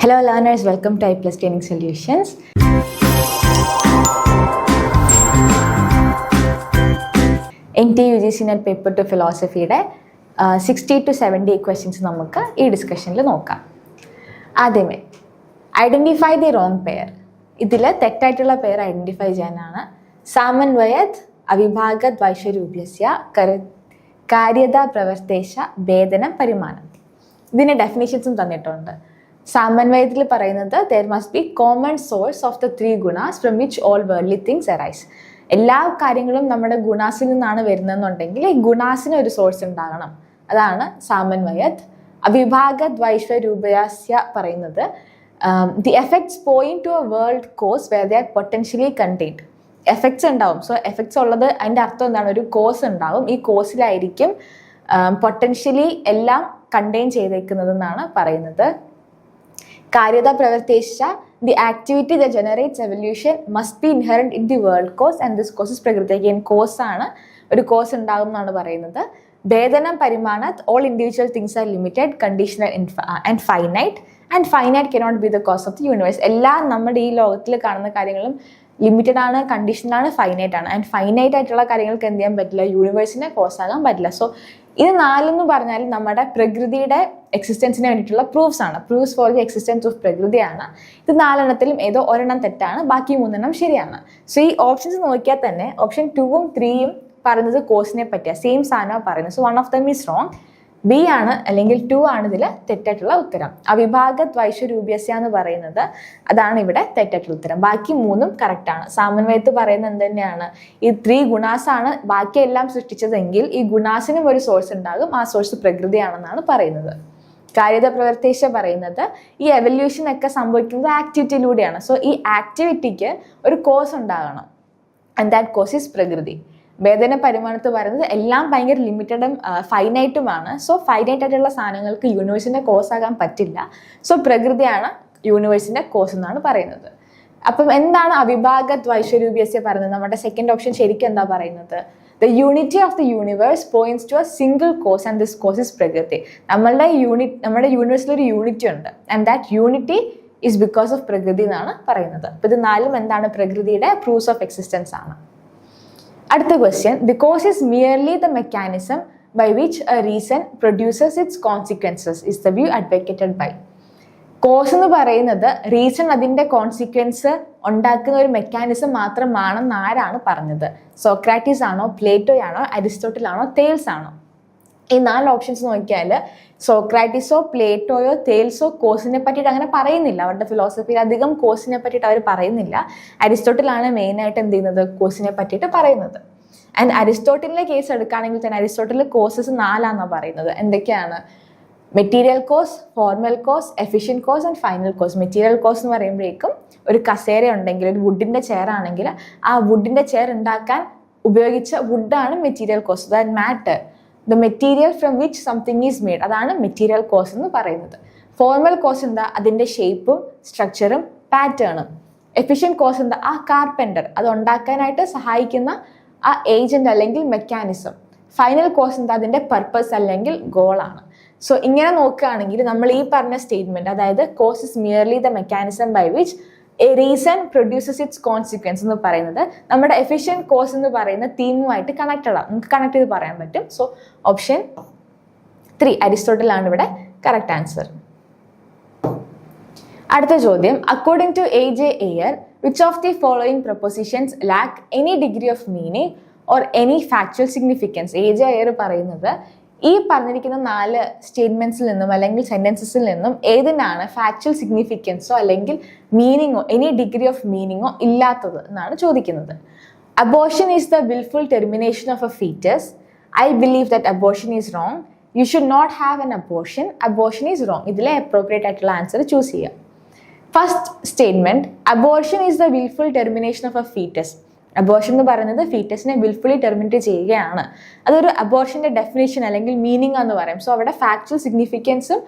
Hello learners, welcome to I+ Training Solutions. NTU UGC Net Paper 2 Philosophyയുടെ 60 to 70 questions നമുക്ക് ഈ ഡിസ്കഷനിൽ നോക്കാം. ആദ്യമേ identify the wrong pair. ഇതിൽ തെറ്റായിട്ടുള്ള പെയർ ഐഡൻറ്റിഫൈ ചെയ്യാനാണ്. സാമന്വയത് അവിഭാഗത് വൈശ്വരൂപ്യസ്യ കാര്യത പ്രവർത്തേശ ഭേദനം പരിമാണം. ഇതിന് ഡെഫിനേഷൻസും തന്നിട്ടുണ്ട്. സാമന്വയത്തിൽ പറയുന്നത് there must be common source of the three gunas from which all worldly things arise. എല്ലാ കാര്യങ്ങളും നമ്മുടെ ഗുണാസിൽ നിന്നാണ് വരുന്നതെന്നുണ്ടെങ്കിൽ ഈ ഗുണാസിന് ഒരു സോഴ്സ് ഉണ്ടാകണം. അതാണ് സാമന്വയത്. അവിഭാഗത് വൈശ്വരൂപസ്യ പറയുന്നത് the effects point to a world cause where they are potentially contained. Effects ഉണ്ടാവും. സോ എഫക്ട്സ് ഉള്ളത് അതിൻ്റെ അർത്ഥം എന്താണ്? ഒരു കോസ് ഉണ്ടാവും. ഈ കോസിലായിരിക്കും പൊട്ടൻഷ്യലി എല്ലാം കണ്ടെയ്ൻ ചെയ്തേക്കുന്നതെന്നാണ് പറയുന്നത്. കാര്യത പ്രവർത്തേശ the activity that generates evolution must be inherent in the world cause and this cause is പ്രകൃതി. again cause ആണ്, ഒരു കോസ് ഉണ്ടാകും എന്നാണ് പറയുന്നത്. ഭേദനം പരിമാണത് all individual things are limited, conditional and finite and finite cannot be the cause of the universe. എല്ലാ നമ്മുടെ ഈ ലോകത്തിൽ കാണുന്ന കാര്യങ്ങളും ലിമിറ്റഡ് ആണ്, കണ്ടീഷനാണ്, ഫൈനൈറ്റ് ആണ്. ആൻഡ് ഫൈനൈറ്റ് ആയിട്ടുള്ള കാര്യങ്ങൾക്ക് എന്ത് ചെയ്യാൻ പറ്റില്ല? യൂണിവേഴ്സിനെ കോസ് ആകാൻ പറ്റില്ല. സോ ഇത് നാലെന്ന് പറഞ്ഞാൽ നമ്മുടെ പ്രകൃതിയുടെ എക്സിസ്റ്റൻസിന് വേണ്ടിയിട്ടുള്ള പ്രൂഫ്സ് ആണ്. Proofs for the existence of പ്രകൃതിയാണ്. ഇത് നാലെണ്ണത്തിലും ഏതോ ഒരെണ്ണം തെറ്റാണ്, ബാക്കി മൂന്നെണ്ണം ശരിയാണ്. സോ ഈ ഓപ്ഷൻസ് നോക്കിയാൽ തന്നെ ഓപ്ഷൻ 2ഉം 3യും പറയുന്നത് കോസിനെ പറ്റിയാണ്, സെയിം സാധനമാണ് പറയുന്നത്. So one of them is wrong. B ആണ് അല്ലെങ്കിൽ 2 ആണ് ഇതിൽ തെറ്റായിട്ടുള്ള ഉത്തരം. അവിഭാഗത് വൈശ്വരൂപ്യസ്യ എന്ന് പറയുന്നത് അതാണ് ഇവിടെ തെറ്റായിട്ടുള്ള ഉത്തരം. ബാക്കി മൂന്നും കറക്റ്റ് ആണ്. സാമന്വയത്ത് പറയുന്നത് എന്ത് തന്നെയാണ്? ഈ 3 ഗുണാസാണ് ബാക്കിയെല്ലാം സൃഷ്ടിച്ചതെങ്കിൽ ഈ ഗുണാസിനും ഒരു സോഴ്സ് ഉണ്ടാകും. ആ സോഴ്സ് പ്രകൃതിയാണെന്നാണ് പറയുന്നത്. കാര്യത പ്രവർത്തേശ പറയുന്നത് ഈ എവല്യൂഷൻ ഒക്കെ സംഭവിക്കുന്നത് ആക്ടിവിറ്റിയിലൂടെയാണ്. സോ ഈ ആക്ടിവിറ്റിക്ക് ഒരു കോസ് ഉണ്ടാകണം. ആൻഡ് ദാറ്റ് കോസ് ഈസ് പ്രകൃതി. ഭേദന പരിമാണത്ത് പറയുന്നത് എല്ലാം ഭയങ്കര ലിമിറ്റഡും ഫൈനൈറ്റുമാണ്. സോ ഫൈനൈറ്റ് ആയിട്ടുള്ള സാധനങ്ങൾക്ക് യൂണിവേഴ്സിൻ്റെ കോസ് ആകാൻ പറ്റില്ല. സോ പ്രകൃതിയാണ് യൂണിവേഴ്സിൻ്റെ കോസ് എന്നാണ് പറയുന്നത്. അപ്പം എന്താണ് അവിഭാഗത് വൈശ്വരൂപ്യസ്യ പറയുന്നത്? നമ്മുടെ സെക്കൻഡ് ഓപ്ഷൻ ശരിക്കും എന്താ പറയുന്നത്? The unity of the universe points to a single cause and this cause is പ്രകൃതി. നമ്മുടെ യൂണിവേഴ്സിൽ ഒരു യൂണിറ്റി ഉണ്ട് and that unity is because of പ്രകൃതി എന്നാണ് പറയുന്നത്. അപ്പോൾ ഇത് നാലും എന്താണ്? പ്രകൃതിയുടെ പ്രൂഫ്സ് ഓഫ് എക്സിസ്റ്റൻസ് ആണ്. അടുത്ത question, the cause is merely the mechanism by which a reason produces its consequences is the view advocated by. Cause എന്ന് പറയുന്നത് റീസൺ അതിൻ്റെ കോൺസിക്വൻസ് ഉണ്ടാക്കുന്ന ഒരു മെക്കാനിസം മാത്രമാണെന്ന് ആരാണ് പറഞ്ഞത്? സോക്രാറ്റീസ് ആണോ, പ്ലേറ്റോ ആണോ, അരിസ്റ്റോട്ടിൽ ആണോ, തേൽസ് ആണോ? ഈ 4 ഓപ്ഷൻസ് നോക്കിയാൽ സോക്രാറ്റീസോ പ്ലേറ്റോയോ തേൽസോ കോസിനെ പറ്റിയിട്ട് അങ്ങനെ പറയുന്നില്ല. അവരുടെ ഫിലോസഫിയിൽ അധികം കോസിനെ പറ്റിയിട്ട് അവർ പറയുന്നില്ല. അരിസ്റ്റോട്ടിലാണ് മെയിനായിട്ട് എന്ത് ചെയ്യുന്നത്? കോസിനെ പറ്റിയിട്ട് പറയുന്നത്. ആൻഡ് അരിസ്റ്റോട്ടിലിൻ്റെ കേസ് എടുക്കുകയാണെങ്കിൽ തന്നെ അരിസ്റ്റോട്ടിൽ കോസസ് 4 പറയുന്നത്. എന്തൊക്കെയാണ്? Material cause, formal cause, efficient cause and final cause. Material cause എന്ന് പറയുമ്പോഴേക്കും ഒരു കസേര ഉണ്ടെങ്കിൽ, ഒരു വുഡിൻ്റെ ചെയർ ആണെങ്കിൽ ആ വുഡിൻ്റെ ചെയർ ഉണ്ടാക്കാൻ ഉപയോഗിച്ച വുഡാണ് material cause. That matter the material from which something is made, അതാണ് മെറ്റീരിയൽ കോസ് എന്ന് പറയുന്നത്. ഫോർമൽ കോസ് എന്താ? അതിൻ്റെ ഷേപ്പും സ്ട്രക്ചറും പാറ്റേണും. എഫിഷ്യൻറ്റ് കോസ് എന്താ? ആ കാർപ്പൻറ്റർ അത് ഉണ്ടാക്കാനായിട്ട് സഹായിക്കുന്ന ആ ഏജന്റ് അല്ലെങ്കിൽ മെക്കാനിസം. ഫൈനൽ കോസ് എന്താ? അതിൻ്റെ പർപ്പസ് അല്ലെങ്കിൽ ഗോളാണ്. സോ ഇങ്ങനെ നോക്കുകയാണെങ്കിൽ നമ്മൾ ഈ പറഞ്ഞ സ്റ്റേറ്റ്മെന്റ്, അതായത് cause is merely the mechanism by which a reason produces its consequence എന്ന് പറയുന്നത് നമ്മുടെ എഫിഷ്യൻറ്റ് കോസ് എന്ന് പറയുന്ന തീമുമായിട്ട് കണക്റ്റഡ് ആണ്. നമുക്ക് കണക്ട് ചെയ്ത് പറയാൻ പറ്റും. സോ ഓപ്ഷൻ 3 അരിസ്റ്റോട്ടിലാണ് ഇവിടെ കറക്റ്റ് ആൻസർ. അടുത്ത ചോദ്യം, according to AJ Ayer, which of the following propositions lack any degree of meaning or any factual significance? AJ Ayer പറയുന്നത് ഈ പറഞ്ഞിരിക്കുന്ന 4 സ്റ്റേറ്റ്മെന്റ്സിൽ നിന്നും അല്ലെങ്കിൽ സെന്റൻസസിൽ നിന്നും ഏതിനാണ് ഫാക്ച്വൽ സിഗ്നിഫിക്കൻസോ അല്ലെങ്കിൽ മീനിങ്ങോ എനി ഡിഗ്രി ഓഫ് മീനിങ്ങോ ഇല്ലാത്തത് എന്നാണ് ചോദിക്കുന്നത്. Abortion is the wilful termination of a foetus. I believe that abortion is wrong. You should not have an abortion. Abortion is wrong. ഇതിലെ അപ്രോപ്രിയേറ്റ് ആയിട്ടുള്ള ആൻസർ ചൂസ് ചെയ്യാം. First statement, abortion is the wilful termination of a foetus. Abortion എന്ന് പറയുന്നത് ഫീറ്റസിനെ wilfully terminate ചെയ്യുകയാണ്. അതൊരു അബോർഷൻ്റെ definition അല്ലെങ്കിൽ meaning എന്ന് പറയും. സോ അവിടെ ഫാക്ച്വൽ സിഗ്നിഫിക്കൻസും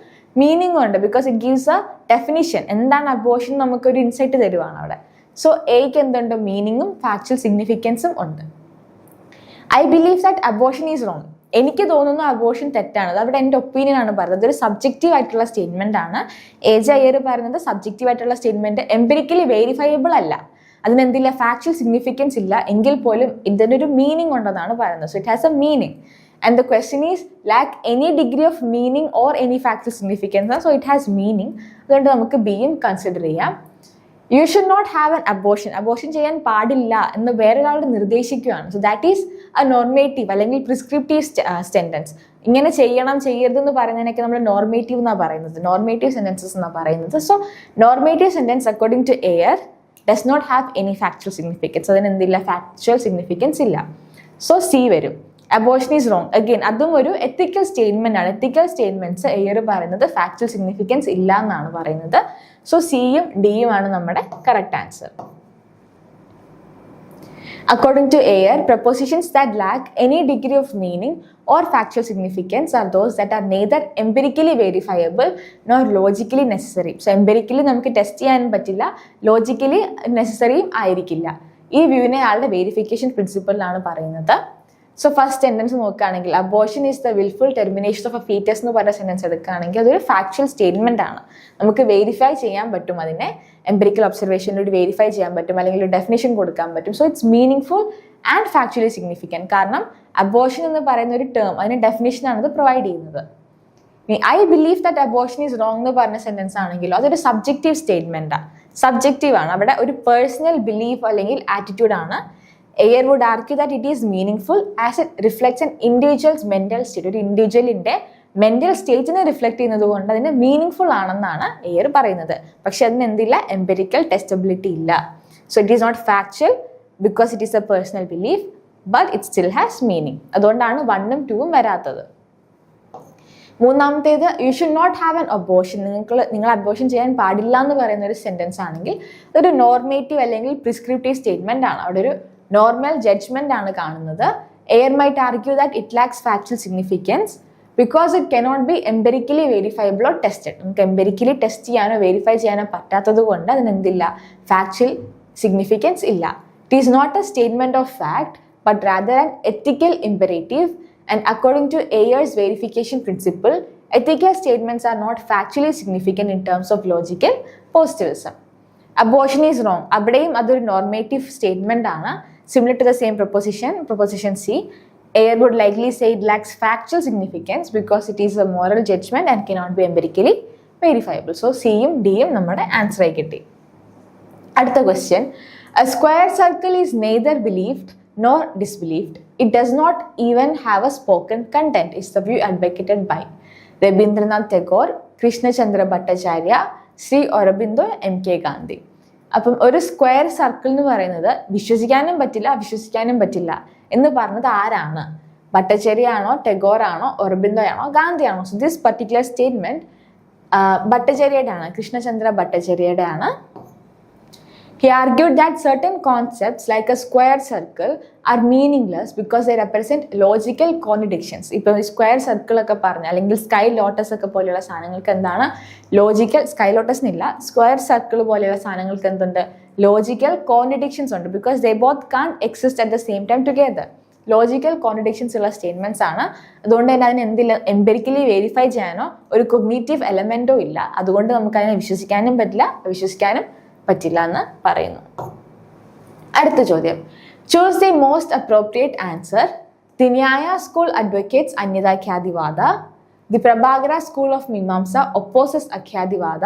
മീനിങ്ങും ഉണ്ട്. Because it gives A definition. എന്താണ് അബോർഷൻ നമുക്കൊരു ഇൻസൈറ്റ് തരുവാണ് അവിടെ. സോ എക്ക് എന്തുണ്ട്? മീനിങ്ങും ഫാക്ച്വൽ സിഗ്നിഫിക്കൻസും ഉണ്ട്. I believe that abortion is wrong. എനിക്ക് തോന്നുന്നു അബോർഷൻ തെറ്റാണ്, അത് അവിടെ എൻ്റെ ഒപ്പീനിയൻ ആണ് പറയുന്നത്. അതൊരു സബ്ജക്റ്റീവ് ആയിട്ടുള്ള സ്റ്റേറ്റ്മെന്റ് ആണ്. AJ അയ്യർ പറയുന്നത് സബ്ജക്റ്റീവ് ആയിട്ടുള്ള സ്റ്റേറ്റ്മെന്റ് എംപിരിക്കലി വെരിഫയബിൾ അല്ല, അതിനെന്തില്ല ഫാക്ച്വൽ സിഗ്നിഫിക്കൻസ് ഇല്ല, എങ്കിൽ പോലും ഇതിൻ്റെ ഒരു മീനിങ് ഉണ്ടെന്നാണ് പറയുന്നത്. So it has A meaning and the question is lack any degree of meaning or any factual significance, so it has meaning. അതുകൊണ്ട് നമുക്ക് ബിയും കൺസിഡർ ചെയ്യാം. You should not have an abortion ചെയ്യാൻ പാടില്ല എന്ന് വേറൊരാളോട് നിർദ്ദേശിക്കുകയാണ്. So that is a normative അല്ലെങ്കിൽ പ്രിസ്ക്രിപ്റ്റീവ് സെന്റൻസ്. ഇങ്ങനെ ചെയ്യണം ചെയ്യരുത് എന്ന് പറയുന്നതിനൊക്കെ നമ്മൾ നോർമേറ്റീവ് എന്നാണ് പറയുന്നത്, നോർമേറ്റീവ് സെന്റൻസസ് എന്നാണ് പറയുന്നത്. So normative sentence according to Ayer does not have any factual significance, അതിന് എന്തില്ല ഫാക്ച്വൽ സിഗ്നിഫിക്കൻസ് ഇല്ല. സോ സി വരും. അബോർഷൻ ഈസ് റോങ്, അഗെയിൻ അതും ഒരു എത്തിക്കൽ സ്റ്റേറ്റ്മെന്റ് ആണ്. എത്തിക്കൽ സ്റ്റേറ്റ്മെന്റ്സ് എയർ പറയുന്നത് ഫാക്ച്വൽ സിഗ്നിഫിക്കൻസ് ഇല്ല എന്നാണ് പറയുന്നത്. സോ സിയും ഡിയും ആണ് നമ്മുടെ correct answer. According to Ayer, prepositions that lack any degree of meaning or factual significance are those that are neither empirically verifiable nor logically necessary. So empirically നമുക്ക് test ചെയ്യാൻ പറ്റില്ല, ലോജിക്കലി നെസസറിയും ആയിരിക്കില്ല. ഈ വ്യൂവിനെ ആളുടെ വെരിഫിക്കേഷൻ പ്രിൻസിപ്പിളിലാണ് പറയുന്നത്. സോ ഫസ്റ്റ് സെന്റൻസ് നോക്കുകയാണെങ്കിൽ abortion is the wilful termination of a foetus എന്ന് പറയുന്ന സെന്റൻസ് എടുക്കുകയാണെങ്കിൽ അതൊരു ഫാക്ച്വൽ സ്റ്റേറ്റ്മെന്റ് ആണ്. നമുക്ക് വെരിഫൈ ചെയ്യാൻ പറ്റും, അതിനെ എംപിരിക്കൽ ഒബ്സർവേഷനിലൂടെ വെരിഫൈ ചെയ്യാൻ പറ്റും, അല്ലെങ്കിൽ ഒരു ഡെഫിനേഷൻ കൊടുക്കാൻ പറ്റും. So it's meaning full and factually significant. കാരണം അബോർഷൻ എന്ന് പറയുന്ന ഒരു ടേം, അതിന് ഡെഫിനേഷനാണ് അത് പ്രൊവൈഡ് ചെയ്യുന്നത്. I believe that abortion is wrong എന്ന് പറഞ്ഞ സെന്റൻസ് ആണെങ്കിലോ അതൊരു സബ്ജക്റ്റീവ് സ്റ്റേറ്റ്മെന്റാണ്, സബ്ജക്റ്റീവ് ആണ്. അവിടെ ഒരു പേഴ്സണൽ ബിലീഫ് അല്ലെങ്കിൽ ആറ്റിറ്റ്യൂഡ് ആണ്. Ayer would argue that it is meaningful as it reflects an individual's mental state. ഒരു ഇൻഡിവിജ്വലിന്റെ മെന്റൽ സ്റ്റേറ്റിനെ റിഫ്ലക്ട് ചെയ്യുന്നത് കൊണ്ട് അതിന് മീനിങ് ആണെന്നാണ് എയർ പറയുന്നത്. പക്ഷെ അതിന് എന്തില്ല, എംപിരിക്കൽ ടെസ്റ്റബിലിറ്റി ഇല്ല. So it is not factual because it is a personal belief, but it still has meaning. അതുകൊണ്ടാണ് 1ഉം 2ഉം വരാത്തത്. മൂന്നാമത്തേത് you should not have an abortion. നിങ്ങൾ അബോർഷൻ ചെയ്യാൻ പാടില്ല എന്ന് പറയുന്ന ഒരു സെന്റൻസ് ആണെങ്കിൽ അതൊരു നോർമേറ്റീവ് അല്ലെങ്കിൽ പ്രിസ്ക്രിപ്റ്റീവ് സ്റ്റേറ്റ്മെന്റ് ആണ്. അവിടെ ഒരു നോർമൽ ജഡ്ജ്മെന്റ് ആണ് കാണുന്നത്. Ayer might argue that it lacks factual significance because it cannot be empirically verifiable or tested. നമുക്ക് എംപിരിക്കലി ടെസ്റ്റ് ചെയ്യാനോ വെരിഫൈ ചെയ്യാനോ പറ്റാത്തത് കൊണ്ട് അതിന് എന്തില്ല, ഫാക്ച്വൽ സിഗ്നിഫിക്കൻസ് ഇല്ല. It is not a statement of fact but rather an ethical imperative. And according to Ayer's verification principle, ethical statements are not factually significant in terms of logical positivism. Abortion is wrong. അവിടെയും അതൊരു normative statement ആണ്. Similar to the same proposition C, Ayer would likely say it lacks factual significance because it is a moral judgment and cannot be empirically verifiable. So Cയും Dയും നമ്മുടെ answer ആയി കിട്ടി. അടുത്ത question, a square circle is neither believed nor disbelieved. It does not even have a spoken content is the view advocated by Rabindranath Tagore, Krishnachandra Bhattacharya, Sri Aurobindo, M.K. Gandhi. അപ്പം ഒരു square circle എന്ന് പറയുന്നത് വിശ്വസിക്കാനും പറ്റില്ല അവിശ്വസിക്കാനും പറ്റില്ല എന്ന് പറഞ്ഞത് ആരാണ്? ഭട്ടചാര്യ ആണോ, ടെഗോർ ആണോ, ഒറബിന്ദോ ആണോ, ഗാന്ധി ആണോ? സോ ദിസ് പർട്ടിക്കുലർ സ്റ്റേറ്റ്മെന്റ് ഭട്ടചാര്യയുടെ ആണ്, കൃഷ്ണചന്ദ്ര ഭട്ടചാര്യയുടെ ആണ്. He argued that certain concepts like a square circle are meaningless because they represent logical contradictions. ഇപ്പോൾ സ്ക്വയർ സർക്കിൾ ഒക്കെ പറഞ്ഞ അല്ലെങ്കിൽ സ്കൈ ലോട്ടസ് ഒക്കെ പോലെയുള്ള സാധനങ്ങൾക്ക് എന്താണ് ലോജിക്കൽ, സ്കൈ ലോട്ടസിനില്ല, സ്ക്വയർ സർക്കിൾ പോലെയുള്ള സാധനങ്ങൾക്ക് എന്തുണ്ട്, ലോജിക്കൽ കോൺട്രഡിക്ഷൻസ് ഉണ്ട്. Because they both can exist at the same time together. Logical contradictions ഉള്ള സ്റ്റേറ്റ്മെന്റ്സ് ആണ്. അതുകൊണ്ട് തന്നെ അതിന് എന്തില്ല, എംപിരിക്കലി വെരിഫൈ ചെയ്യാനോ ഒരു കൊഗ്നീറ്റീവ് എലമെന്റോ ഇല്ല. അതുകൊണ്ട് നമുക്ക് അതിനെ വിശ്വസിക്കാനും പറ്റില്ല അവിശ്വസിക്കാനും പറ്റില്ല എന്ന് പറയുന്നു. അടുത്ത ചോദ്യം, choose the most appropriate answer. The Nyaya school advocates Anyathakhyativada. The Prabhakara school of Mimamsa opposes Akhyativada.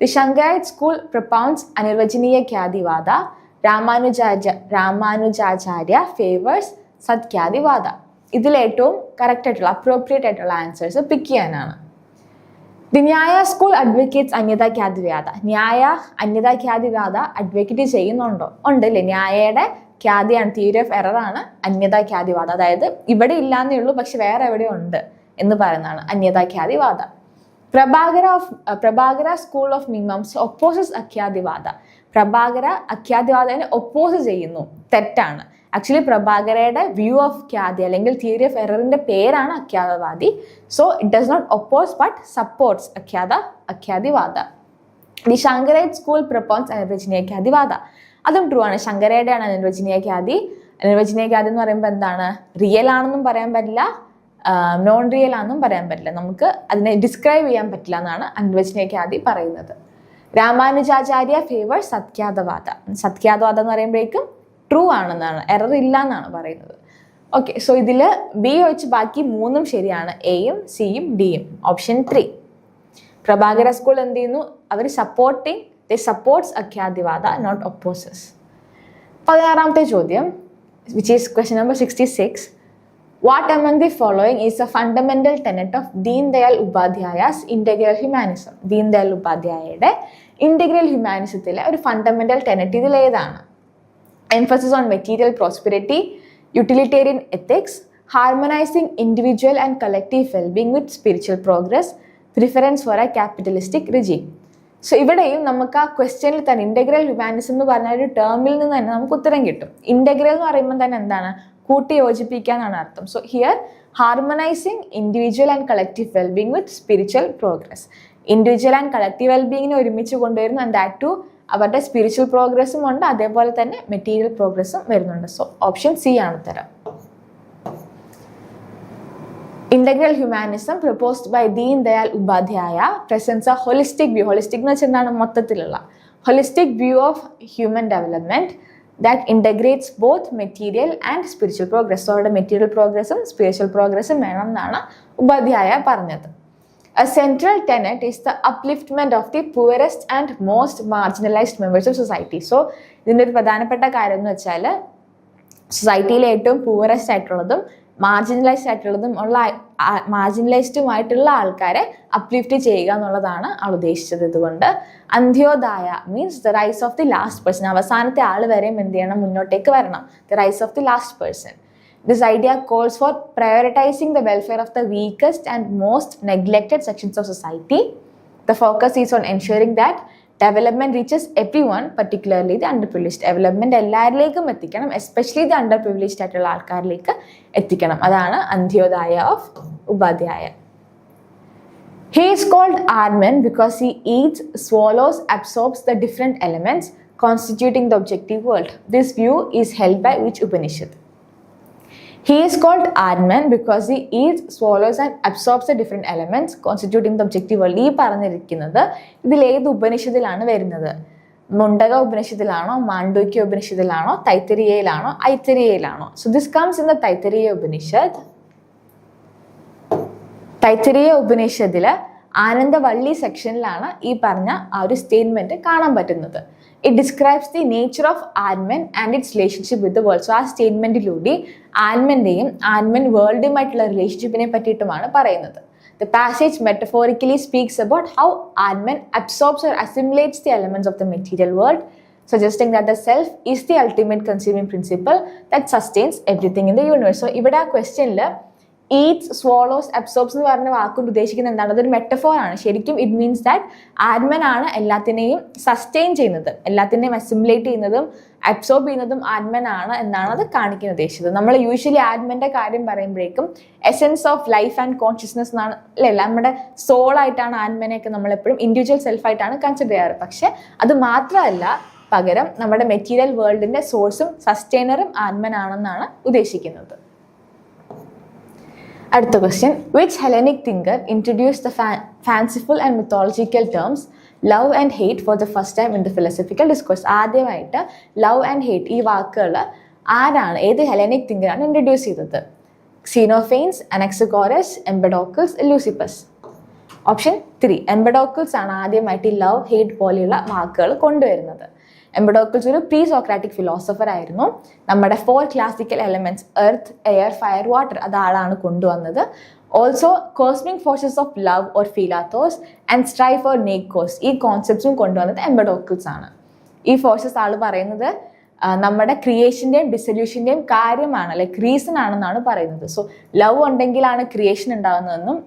The Shankarite school propounds Anirvachaniya Khyativada. Ramanujacharya favours Satkhyativada. ഇതിലേറ്റവും കറക്റ്റ് ആയിട്ടുള്ള അപ്രോപ്രിയേറ്റ് ആയിട്ടുള്ള ആൻസേഴ്സ് പിക്ക് ചെയ്യാനാണ്. The Nyaya school advocates അന്യതാഖ്യാതിവാദ. ന്യായ അന്യതാഖ്യാതിവാദ അഡ്വക്കേറ്റ് ചെയ്യുന്നുണ്ടോ? ഉണ്ട് അല്ലേ. ന്യായയുടെ ഖ്യാതിയാണ്, തിയറി ഓഫ് എറർ ആണ് അന്യതാഖ്യാതിവാദ. അതായത് ഇവിടെ ഇല്ലാന്നേ ഉള്ളൂ പക്ഷെ വേറെ എവിടെ ഉണ്ട് എന്ന് പറയുന്നതാണ് Anyathakhyativada. Prabhakara school of Mimamsa opposes Akhyativada. Prabhakara അഖ്യാതിവാദനെ ഒപ്പോസ് ചെയ്യുന്നു, തെറ്റാണ്. ആക്ച്വലി പ്രഭാകരയുടെ വ്യൂ ഓഫ് ഖ്യാതി അല്ലെങ്കിൽ തിയറി ഓഫ് എററിന്റെ പേരാണ് Akhyatavadi. So it does not oppose but supports Akhyativada. The Shankarite school propounds Anirvachaniya Khyativada. അതും ട്രൂ ആണ്. ശങ്കരയുടെയാണ് അനിർവചനീയ ഖ്യാതി. അനിർവചനീയ ഖ്യാതി എന്ന് പറയുമ്പോൾ എന്താണ്, റിയൽ ആണെന്നും പറയാൻ പറ്റില്ല, നോൺ റിയൽ ആണെന്നും പറയാൻ പറ്റില്ല, നമുക്ക് അതിനെ ഡിസ്ക്രൈബ് ചെയ്യാൻ പറ്റില്ല എന്നാണ് അന്വചനേഖ്യാദി പറയുന്നത്. രാമാനുജാചാര്യ ഫേവർ സത്യാതവാദ. സത്യാതവാദം എന്ന് പറയുമ്പോഴേക്കും ട്രൂ ആണെന്നാണ്, എറർ ഇല്ല എന്നാണ് പറയുന്നത്. ഓക്കെ, സോ ഇതിൽ ബി ഒഴിച്ച് ബാക്കി 3 ശരിയാണ്, എയും സിയും ഡിയും. ഓപ്ഷൻ 3. പ്രഭാകര സ്കൂൾ എന്ത് ചെയ്യുന്നു? അവർ സപ്പോർട്ട്സ് അഖ്യാതിവാദ, നോട്ട് ഒപ്പോസസ്. 16ാമത്തെ ചോദ്യം, which is question number 66. What among the following is a fundamental tenet of Deen Dayal Upadhyay's integral humanism? Deen Dayal Upadhyayയുടെ ഇന്റഗ്രൽ ഹ്യൂമാനിസത്തിലെ ഒരു ഫണ്ടമെന്റൽ ടെനറ്റ് ഇതിൽ ഏതാണ്? Emphasis on material prosperity, utilitarian ethics, harmonizing individual and collective well-being with spiritual progress, preference for a capitalistic regime. So ഇവിടെയും നമുക്ക് ആ ക്വസ്റ്റ്യനിൽ തന്നെ ഇന്റഗ്രൽ ഹ്യൂമാനിസം എന്ന് പറഞ്ഞ ഒരു ടേമിൽ നിന്ന് തന്നെ നമുക്ക് ഉത്തരം കിട്ടും. ഇന്റഗ്രൽ എന്ന് പറയുമ്പോൾ തന്നെ എന്താണ്? കൂട്ടി യോജിപ്പിക്കുക എന്നാണ് അർത്ഥം. So here harmonising individual and collective wellbeing with spiritual progress. Individual and collective വെൽബീങ്ങിനെ ഒരുമിച്ച് കൊണ്ടുവരുന്നു, ആൻഡ് ദാറ്റ് ടു അവരുടെ സ്പിരിച്വൽ പ്രോഗ്രസ്സും ഉണ്ട്, അതേപോലെ തന്നെ മെറ്റീരിയൽ പ്രോഗ്രസ്സും വരുന്നുണ്ട്. സോ ഓപ്ഷൻ സി ആണ് ഉത്തരം. Integral humanism proposed by Deen Dayal Upadhyaya presents a holistic view. Holistic എന്ന് വെച്ചാൽ എന്താണ്? മൊത്തത്തിലുള്ള holistic view of human development that integrates both material and spiritual progress. So അവിടെ മെറ്റീരിയൽ പ്രോഗ്രസ്സും സ്പിരിച്വൽ പ്രോഗ്രസ്സും വേണം എന്നാണ് ഉപാധ്യായ പറഞ്ഞത്. A central tenet is the upliftment of the poorest and most marginalized members of society. So ഇതിൻ്റെ ഒരു പ്രധാനപ്പെട്ട കാര്യം എന്ന് വെച്ചാൽ സൊസൈറ്റിയിലെ ഏറ്റവും പൂവറസ്റ്റ് ആയിട്ടുള്ളതും മാർജിനലൈസ്ഡുമായിട്ടുള്ള ആൾക്കാരെ അപ്ലിഫ്റ്റ് ചെയ്യുക എന്നുള്ളതാണ് ആൾ ഉദ്ദേശിച്ചത്. ഇതുകൊണ്ട് Antyodaya means the rise of the last person, അവസാനത്തെ ആൾ വരെയും എന്ത് ചെയ്യണം? മുന്നോട്ടേക്ക് വരണം. The rise of the last person. This idea calls for prioritizing the welfare of the weakest and most neglected sections of society. The focus is on ensuring that development reaches everyone, particularly the underprivileged. Development എല്ലാവരിലേക്കും എത്തിക്കണം, especially the അണ്ടർപ്രിവിലേജ്ഡ് ആയിട്ടുള്ള ആൾക്കാരിലേക്ക് എത്തിക്കണം. അതാണ് Antyodaya of Upadhyaya. He is called Atman because he eats, swallows, absorbs the different elements constituting the objective world. This view is held by which Upanishad? He is called Atman because he eats, swallows and absorbs the different elements constituting the objective world. ഈ പറഞ്ഞിരിക്കുന്നത് ഇതിൽ ഏത് ഉപനിഷത്തിലാണ് വരുന്നത്? മുണ്ടക ഉപനിഷത്തിലാണോ, മാണ്ഡൂക്യ ഉപനിഷത്തിലാണോ, തൈത്തരീയയിലാണോ, ഐത്തരീയയിലാണോ? So this comes in the Taittiriya Upanishad. Taittiriya ഉപനിഷത്തില് ആനന്ദവള്ളി സെക്ഷനിലാണ് ഈ പറഞ്ഞ ആ ഒരു സ്റ്റേറ്റ്മെന്റ് കാണാൻ പറ്റുന്നത്. It describes the nature of Atman and its relationship with the world. So ആ സ്റ്റേറ്റ്മെന്റിലൂടെ ആത്മന്റെയും ആത്മൻ വേൾഡുമായിട്ടുള്ള റിലേഷൻഷിപ്പിനെ പറ്റിയിട്ടുമാണ് പറയുന്നത്. The passage metaphorically speaks about how Atman absorbs or assimilates the elements of the material world, suggesting that the self is the ultimate consuming principle that sustains everything in the universe. So ഇവിടെ ആ ക്വസ്റ്റ്യനിൽ Eats, സ്വോളോസ്, absorbs എന്ന് പറഞ്ഞ വാക്കുകൊണ്ട് ഉദ്ദേശിക്കുന്നത് എന്താണ്? അതൊരു metaphor ആണ്. ശരിക്കും ഇറ്റ് മീൻസ് ദാറ്റ് ആത്മൻ ആണ് എല്ലാത്തിനെയും സസ്റ്റെയിൻ ചെയ്യുന്നത്, എല്ലാത്തിനെയും അസിമുലേറ്റ് ചെയ്യുന്നതും അബ്സോർബ് ചെയ്യുന്നതും ആത്മൻ ആണ് എന്നാണ് അത് കാണിക്കാൻ ഉദ്ദേശിച്ചത്. നമ്മൾ യൂഷ്വലി ആത്മന്റെ കാര്യം പറയുമ്പോഴേക്കും essence of life and consciousness എന്നാണ് അല്ലേ, നമ്മുടെ സോളായിട്ടാണ് ആത്മനെയൊക്കെ നമ്മളെപ്പോഴും ഇൻഡിവിജ്വൽ സെൽഫായിട്ടാണ് കൺസിഡർ ചെയ്യാറ്. പക്ഷെ അത് മാത്രമല്ല, പകരം നമ്മുടെ മെറ്റീരിയൽ വേൾഡിന്റെ സോഴ്സും സസ്റ്റെയിനറും ആത്മനാണെന്നാണ് ഉദ്ദേശിക്കുന്നത്. അടുത്ത question, which Hellenic thinker introduce the fanciful and mythological terms love and hate for the first time in the philosophical discourse? ആദ്യമായിട്ട് ലവ് ആൻഡ് ഹെയ്റ്റ് ഈ വാക്കുകൾ ആരാണ്, ഏത് ഹെലനിക് തിങ്കറാണ് ഇൻട്രൊഡ്യൂസ് ചെയ്തത്? ക്സീനോഫെയിൻസ്, അനക്സഗോറസ്, എംപഡോക്കിൾസ്, ലൂസിപ്പസ്? ഓപ്ഷൻ 3, എംപഡോക്കിൾസ് ആണ് ആദ്യമായിട്ട് ലവ് ഹെയ്റ്റ് പോലെയുള്ള വാക്കുകൾ കൊണ്ടുവരുന്നത്. എംപഡോക്കിൾസ് ഒരു പ്രീ സോക്രാറ്റിക് ഫിലോസഫർ ആയിരുന്നു. നമ്മുടെ 4 classical elements earth, air, fire, water അത് ആളാണ് കൊണ്ടുവന്നത്. Also cosmic forces of love or philotes and strife or neikos ഈ കോൺസെപ്റ്റ്സും കൊണ്ടുവന്നത് എംപഡോക്കിൾസ് ആണ്. ഈ ഫോഴ്സസ് ആൾ പറയുന്നത് നമ്മുടെ ക്രിയേഷൻ്റെയും ഡിസൊല്യൂഷൻ്റെയും കാര്യമാണ്, ലൈക്ക് റീസൺ ആണെന്നാണ് പറയുന്നത്. സോ ലവ് ഉണ്ടെങ്കിലാണ് ക്രിയേഷൻ ഉണ്ടാകുന്നതെന്നും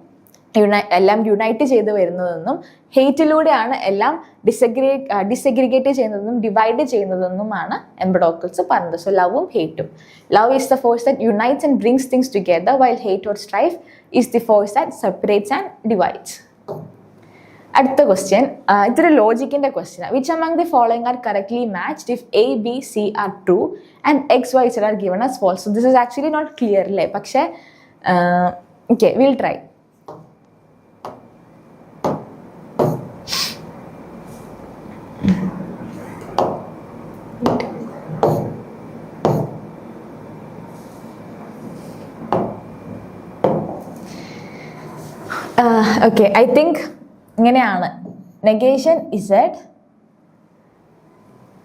എല്ലാം യുണൈറ്റ് ചെയ്ത് വരുന്നതെന്നും ഹെയ്റ്റിലൂടെയാണ് എല്ലാം ഡിസഗ്രിഗേറ്റ് ചെയ്യുന്നതെന്നും ഡിവൈഡ് ചെയ്യുന്നതെന്നുമാണ് എംപഡോക്കിൾസ് പറഞ്ഞത്. സോ ലവും ഹെയ്റ്റും, love is the force that unites and brings things together while hate or strife is the force that separates and divides. അടുത്ത ക്വസ്റ്റ്യൻ, ഇതൊരു ലോജിക്കിന്റെ question. Which among the following are correctly matched if A, B, C are true and X, Y, Z are given as false? This is actually not clear അല്ലേ, പക്ഷേ Okay, we'll try. Okay, I think ഇങ്ങനെയാണ്. Negation Z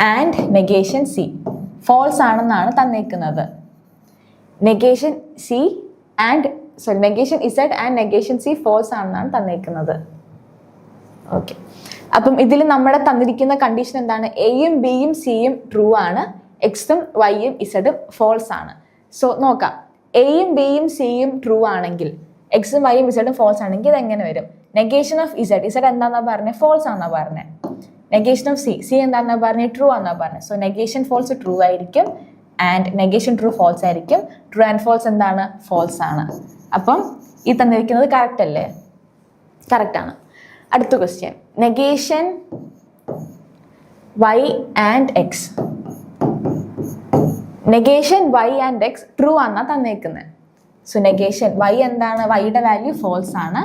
and negation C false ആണെന്നാണ് തന്നേക്കുന്നത്. Negation Z and negation C false ആണെന്നാണ് തന്നേക്കുന്നത്. Okay, അപ്പം ഇതിൽ നമ്മുടെ തന്നിരിക്കുന്ന കണ്ടീഷൻ എന്താണ്? എയും ബിയും സിയും ട്രൂ ആണ്, എക്സും വൈയും ഇസഡും ഫോൾസ് ആണ്. സോ നോക്കാം, എയും ബിയും സിയും ട്രൂ ആണെങ്കിൽ എക്സും വൈയും ഇസഡും ഫോൾസ് ആണെങ്കിൽ ഇത് എങ്ങനെ വരും? നെഗേഷൻ ഓഫ് ഇസഡ് എന്താണെന്നാ പറഞ്ഞത്? ഫോൾസ് ആണെന്നാ പറഞ്ഞത്. നെഗേഷൻ ഓഫ് സി എന്താണെന്നാ പറഞ്ഞത്? ട്രൂ ആണെന്നാ പറഞ്ഞത്. സോ നെഗേഷൻ ഫോൾസ് ട്രൂ ആയിരിക്കും ആൻഡ് നെഗേഷൻ ട്രൂ ഫോൾസ് ആയിരിക്കും. ട്രൂ ആൻഡ് ഫോൾസ് എന്താണ്? ഫോൾസ് ആണ്. അപ്പം ഈ തന്നിരിക്കുന്നത് കറക്റ്റ് അല്ലേ? കറക്റ്റ് ആണ്. അടുത്ത question, negation Y and X. Negation Y and X true ആണെന്നാ തന്നേക്കുന്നത്. സോ നെഗേഷൻ വൈ എന്താണ്? വൈയുടെ വാല്യൂ ഫോൾസ് ആണ്,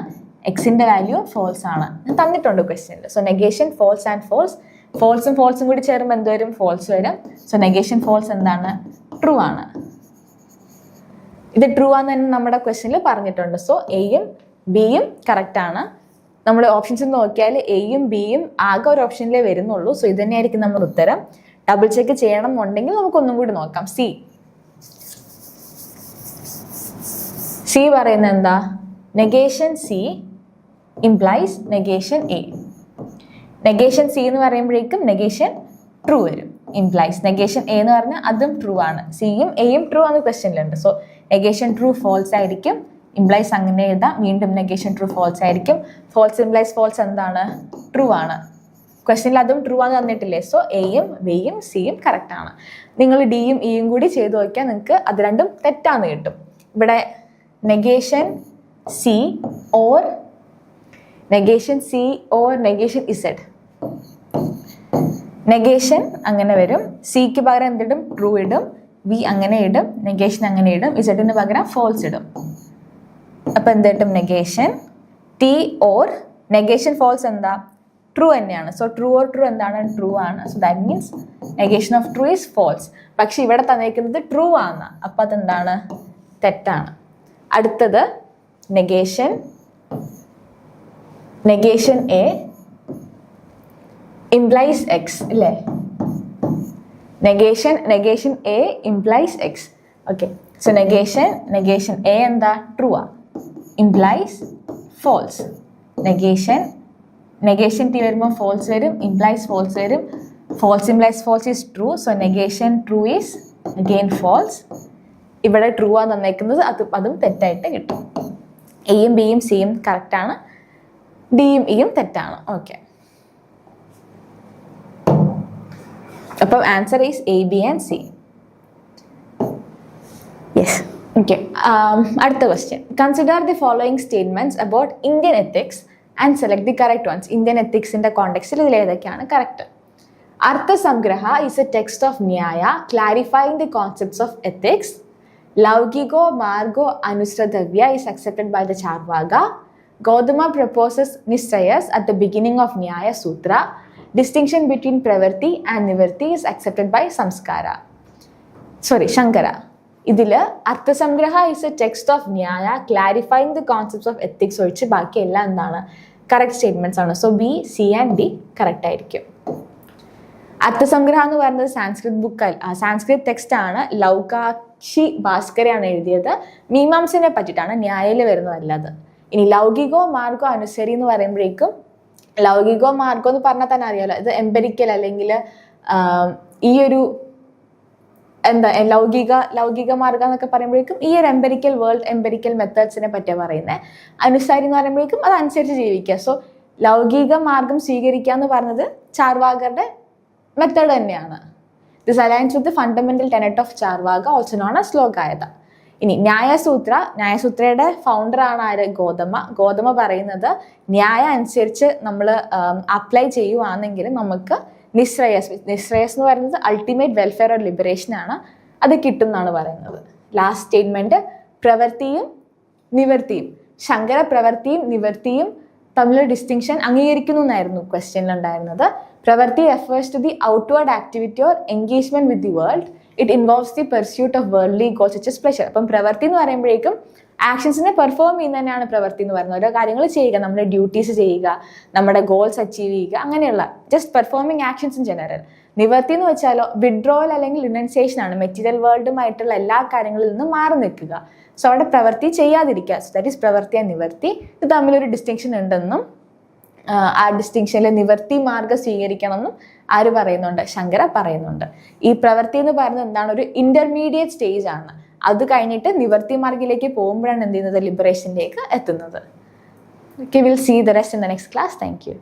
എക്സിന്റെ വാല്യൂ ഫോൾസ് ആണ്. ഞാൻ തന്നിട്ടുണ്ട് ക്വസ്റ്റ്യനിൽ. So negation false and false, ഫോൾസും കൂടി ചേരുമ്പോൾ എന്ത് വരും? ഫോൾസ് വരും. സോ നെഗേഷൻ ഫോൾസ് എന്താണ്? ട്രൂ ആണ്. ഇത് ട്രൂ ആണെന്ന് തന്നെ നമ്മുടെ ക്വസ്റ്റ്യനിൽ പറഞ്ഞിട്ടുണ്ട്. സോ എയും ബിയും കറക്റ്റ് ആണ്. നമ്മൾ ഓപ്ഷൻസ് നോക്കിയാൽ എയും ബിയും ആകെ ഒരു ഓപ്ഷനിലേ വരുന്നുള്ളൂ. സോ ഇത് തന്നെയായിരിക്കും നമ്മുടെ ഉത്തരം. ഡബിൾ ചെക്ക് ചെയ്യണം എന്നുണ്ടെങ്കിൽ നമുക്കൊന്നും കൂടി നോക്കാം. സി പറയുന്നത് എന്താ? Negation C implies negation A. Negation C എന്ന് പറയുമ്പോഴേക്കും നെഗേഷൻ ട്രൂ വരും. ഇംപ്ലൈസ് നെഗേഷൻ എ എന്ന് പറഞ്ഞാൽ അതും ട്രൂ ആണ്. സിയും എയും ട്രൂ ആണ് ക്വസ്റ്റ്യനിലുണ്ട്. സോ നെഗേഷൻ ട്രൂ ഫോൾസ് ആയിരിക്കും. ഇംപ്ലൈസ് അങ്ങനെ എഴുതാം. വീണ്ടും നെഗേഷൻ ട്രൂ ഫോൾസ് ആയിരിക്കും. ഫോൾസ് ഇംപ്ലൈസ് ഫോൾസ് എന്താണ്? ട്രൂ ആണ്. ക്വസ്റ്റ്യനിൽ അതും ട്രൂ ആണെന്ന് തന്നിട്ടില്ലേ? സോ എയും ബിയും സിയും കറക്റ്റ് ആണ്. നിങ്ങൾ ഡിയും ഇയും കൂടി ചെയ്ത് നോക്കിയാൽ നിങ്ങൾക്ക് അത് രണ്ടും തെറ്റാന്ന് കിട്ടും. ഇവിടെ negation C or negation Z. Negation അങ്ങനെ വരും. സിക്ക് പകരം എന്തിടും? ട്രൂ ഇടും. ബി അങ്ങനെ ഇടും. നെഗേഷൻ അങ്ങനെ ഇടും. ഇസഡിന് പകരം ഫോൾസ് ഇടും. അപ്പൊ എന്ത് കിട്ടും? Negation T or negation false എന്താ? ട്രൂ തന്നെയാണ്. സോ ട്രൂ ഓർ ട്രൂ എന്താണ്? ട്രൂ ആണ്. So that means negation of true is false. പക്ഷെ ഇവിടെ തന്നിരിക്കുന്നത് ട്രൂ ആണ്. അപ്പൊ അതെന്താണ്? തെറ്റാണ്. അടുത്തത് നെഗേഷൻ എ ഇംപ്ലൈസ് എക്സ് അല്ലേ? Negation A implies X. Okay, so negation A എന്താ? ട്രൂ ആ. Implies false. നെഗേഷൻ ടി വരുമ്പോൾ ഫോൾസ് വരും. ഇംപ്ലൈസ് ഫോൾസ് വരും. False implies false is true. So negation true is again false. ഇവിടെ true ആ തന്നേക്കുന്നത്. അതും തെറ്റായിട്ട് കിട്ടും. എയും ബിയും സിയും കറക്റ്റ് ആണ്. ഡിയും ഇയും തെറ്റാണ്. ഓക്കെ, അപ്പം answer is A, B and C. Yes. Okay, അടുത്ത question. Consider the following statements about Indian ethics and select the correct ones. Indian എത്തിക്സിന്റെ കോണ്ടെക്സ്റ്റിൽ ഇതിൽ ഏതൊക്കെയാണ് correct? Arthasangraha is a text of ന്യായ clarifying the concepts of ethics. Laukigo Margo Anusradhavya is accepted by the Charvaka. Gautama proposes Nisrayas at the beginning of Nyaya Sutra. Distinction between Pravarti and Nivarti is accepted by Shankara. ഇതിൽ അർത്ഥസംഗ്രഹ is a text of ന്യായ clarifying the concepts of ethics ഒഴിച്ച് ബാക്കി എല്ലാം എന്താണ്? Correct statements ആണ്. So B, C and D correct ആയിരിക്കും. അർത്ഥസംഗ്രഹ എന്ന് പറയുന്നത് സാൻസ്ക്രിറ്റ് ടെക്സ്റ്റ് ആണ്. ലൗകാക്ഷി ഭാസ്കരയാണ് എഴുതിയത്. മീമാംസനെ പറ്റിയിട്ടാണ്, ന്യായയിൽ വരുന്നതല്ലത്. ഇനി ലൗകികോ മാർഗോ അനുസരി എന്ന് പറയുമ്പോഴേക്കും, ലൗകികോ മാർഗോ എന്ന് പറഞ്ഞാൽ തന്നെ അറിയാലോ, ഇത് എംപെരിക്കൽ അല്ലെങ്കിൽ ഈ ഒരു ലൗകിക മാർഗം എന്നൊക്കെ പറയുമ്പോഴേക്കും ഈ ഒരു എംപെരിക്കൽ മെത്തേഡ്സിനെ പറ്റിയാണ് പറയുന്നത്. അനുസാരി എന്ന് പറയുമ്പോഴേക്കും അതനുസരിച്ച് ജീവിക്കുക. സോ ലൗകിക മാർഗം സ്വീകരിക്കുക എന്ന് പറഞ്ഞത് ചാർവാകരുടെ മെത്തേഡ് തന്നെയാണ്. This aligns with the fundamental tenet of Charvaka, also known as Lokayata. ഇനി ന്യായസൂത്രയുടെ ഫൗണ്ടറാണ് ആര്? ഗോതമ പറയുന്നത് ന്യായ അനുസരിച്ച് നമ്മൾ അപ്ലൈ ചെയ്യുവാണെങ്കിൽ നമുക്ക് നിശ്രേയസ് എന്ന് പറയുന്നത് അൾട്ടിമേറ്റ് വെൽഫെയർ ഓർ ലിബറേഷൻ ആണ്, അത് കിട്ടും എന്നാണ് പറയുന്നത്. ലാസ്റ്റ് സ്റ്റേറ്റ്മെന്റ്, പ്രവൃത്തിയും നിവർത്തിയും. ശങ്കര പ്രവൃത്തിയും നിവർത്തിയും തമ്മിലുള്ള ഡിസ്റ്റിങ്ഷൻ അംഗീകരിക്കുന്നു എന്നായിരുന്നു ക്വസ്റ്റ്യനിൽ ഉണ്ടായിരുന്നത്. പ്രവൃത്തി refers to the outward activity or engagement with the world. It involves the pursuit of worldly goals such as pleasure. അപ്പം പ്രവൃത്തി എന്ന് പറയുമ്പോഴേക്കും ആക്ഷൻസിനെ പെർഫോം ചെയ്യുന്ന തന്നെയാണ് പ്രവൃത്തി എന്ന് പറയുന്നത്. ഓരോ കാര്യങ്ങൾ ചെയ്യുക, നമ്മുടെ ഡ്യൂട്ടീസ് ചെയ്യുക, നമ്മുടെ ഗോൾസ് അച്ചീവ് ചെയ്യുക, അങ്ങനെയുള്ള just performing actions in general. നിവർത്തി എന്ന് വെച്ചാലോ വിഡ്രോവൽ അല്ലെങ്കിൽ റിനൗൺസിയേഷൻ ആണ്, മെറ്റീരിയൽ വേൾഡുമായിട്ടുള്ള എല്ലാ കാര്യങ്ങളിൽ നിന്നും മാറി നിൽക്കുക. സോ അവിടെ പ്രവൃത്തി ചെയ്യാതിരിക്കുക. സോ ദാറ്റ് ഈസ് പ്രവൃത്തി ആൻഡ് നിവർത്തി. ഇത് തമ്മിലൊരു ഡിസ്റ്റിങ്ഷൻ ഉണ്ടെന്നും ആ ഡിസ്റ്റിങ്ഷനിൽ നിവർത്തി മാർഗം സ്വീകരിക്കണമെന്നും ആര് പറയുന്നുണ്ട്? ശങ്കര പറയുന്നുണ്ട്. ഈ പ്രവൃത്തി എന്ന് പറയുന്നത് എന്താണ്? ഒരു ഇന്റർമീഡിയറ്റ് സ്റ്റേജ് ആണ്. അത് കഴിഞ്ഞിട്ട് നിവർത്തി മാർഗിലേക്ക് പോകുമ്പോഴാണ് എന്ത് ചെയ്യുന്നത്? ലിബറേഷനിലേക്ക് എത്തുന്നത്. Okay, we'll see the rest in the next class. Thank you.